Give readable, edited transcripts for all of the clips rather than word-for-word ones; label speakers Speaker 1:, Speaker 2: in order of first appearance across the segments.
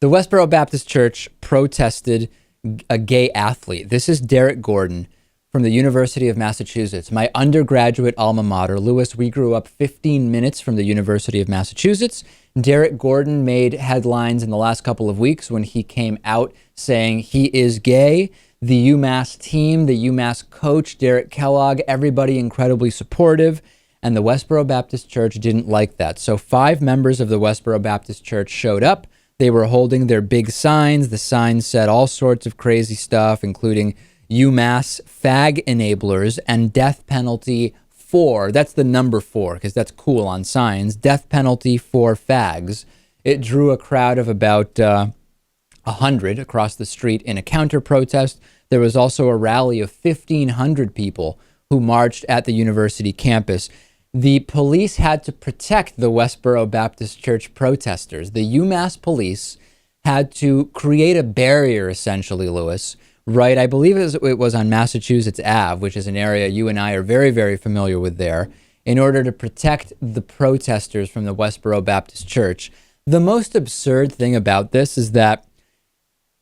Speaker 1: The Westboro Baptist Church protested a gay athlete. This is Derek Gordon from the University of Massachusetts, my undergraduate alma mater. Lewis, we grew up 15 minutes from the University of Massachusetts. Derek Gordon made headlines in the last couple of weeks when he came out saying he is gay. The UMass team, the UMass coach, Derek Kellogg, everybody incredibly supportive. And the Westboro Baptist Church didn't like that. So 5 members of the Westboro Baptist Church showed up. They were holding their big signs. The signs said all sorts of crazy stuff, including UMass fag enablers and death penalty for, that's the number 4, because that's cool on signs, death penalty for fags. It drew a crowd of about 100 across the street in a counter protest. There was also a rally of 1,500 people who marched at the university campus. The police had to protect the Westboro Baptist Church protesters. The UMass police had to create a barrier, essentially, Lewis, right? I believe it was on Massachusetts Ave, which is an area you and I are very, very familiar with there, in order to protect the protesters from the Westboro Baptist Church. The most absurd thing about this is that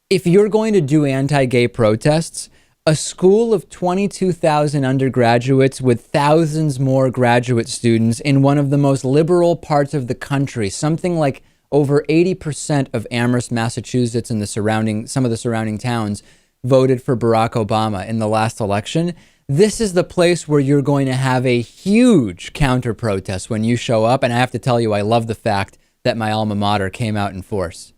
Speaker 1: if you're going to do anti-gay protests, a school of 22,000 undergraduates with thousands more graduate students in one of the most liberal parts of the country, something like over 80% of Amherst, Massachusetts and some of the surrounding towns voted for Barack Obama in the last election. This is the place where you're going to have a huge counter protest when you show up. And I have to tell you, I love the fact that my alma mater came out in force.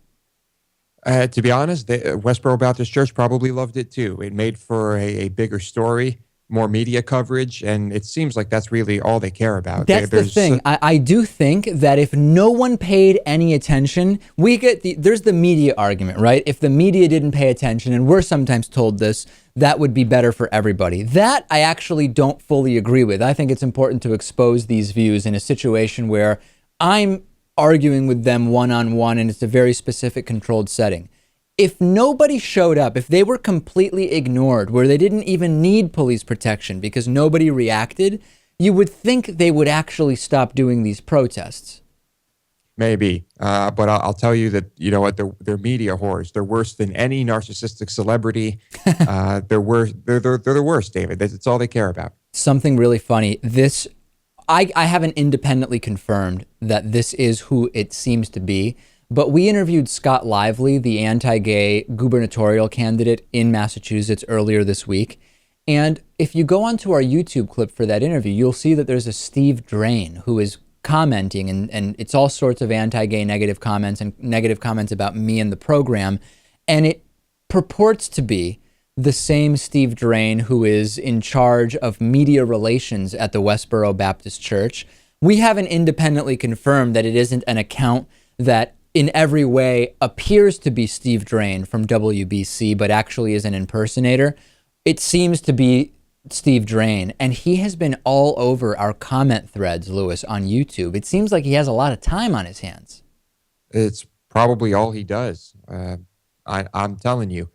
Speaker 2: To be honest, the Westboro Baptist Church probably loved it too. It made for a bigger story, more media coverage, and it seems like that's really all they care about.
Speaker 1: That's the thing. I do think that if no one paid any attention, there's the media argument, right? If the media didn't pay attention, and we're sometimes told this, that would be better for everybody. That I actually don't fully agree with. I think it's important to expose these views in a situation where I'm arguing with them one-on-one and it's a very specific controlled setting. If nobody showed up, if they were completely ignored, where they didn't even need police protection because nobody reacted, you would think they would actually stop doing these protests.
Speaker 2: Maybe, but I'll tell you that, you know what, they're media whores. They're worse than any narcissistic celebrity. They're the worst, David. That's all they care about.
Speaker 1: Something really funny. I haven't independently confirmed that this is who it seems to be, but we interviewed Scott Lively, the anti-gay gubernatorial candidate in Massachusetts earlier this week. And if you go onto our YouTube clip for that interview, you'll see that there's a Steve Drain who is commenting, and it's all sorts of anti-gay negative comments and negative comments about me and the program. And it purports to be the same Steve Drain who is in charge of media relations at the Westboro Baptist Church. We haven't independently confirmed that it isn't an account that in every way appears to be Steve Drain from WBC, but actually is an impersonator. It seems to be Steve Drain, and he has been all over our comment threads, Lewis, on YouTube. It seems like he has a lot of time on his hands.
Speaker 2: It's probably all he does. I'm telling you.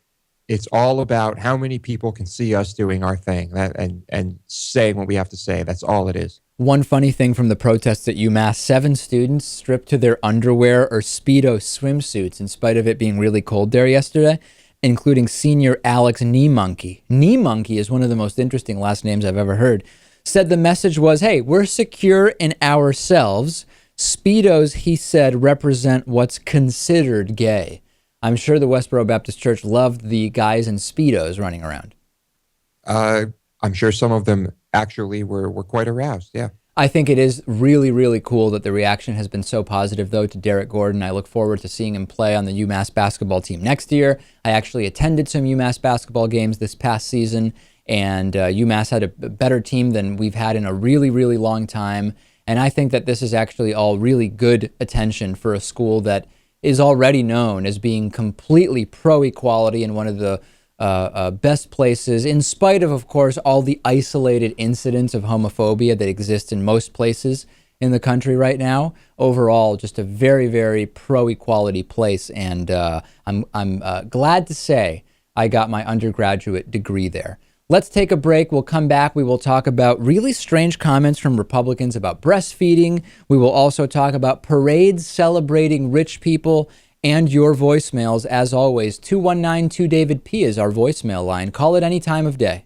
Speaker 2: It's all about how many people can see us doing our thing and saying what we have to say. That's all it is.
Speaker 1: One funny thing from the protests at UMass, 7 students stripped to their underwear or Speedo swimsuits in spite of it being really cold there yesterday, including senior Alex Knee Monkey. Knee Monkey is one of the most interesting last names I've ever heard. Said the message was, hey, we're secure in ourselves. Speedos, he said, represent what's considered gay. I'm sure the Westboro Baptist Church loved the guys in Speedos running around.
Speaker 2: I'm sure some of them actually were quite aroused, yeah.
Speaker 1: I think it is really, really cool that the reaction has been so positive, though, to Derek Gordon. I look forward to seeing him play on the UMass basketball team next year. I actually attended some UMass basketball games this past season, and UMass had a better team than we've had in a really, really long time. And I think that this is actually all really good attention for a school that is already known as being completely pro-equality and one of the best places, in spite of course, all the isolated incidents of homophobia that exist in most places in the country right now. Overall, just a very, very pro-equality place, and I'm glad to say I got my undergraduate degree there. Let's take a break. We'll come back. We will talk about really strange comments from Republicans about breastfeeding. We will also talk about parades celebrating rich people and your voicemails. As always, 219-2-DAVID-P is our voicemail line. Call it any time of day.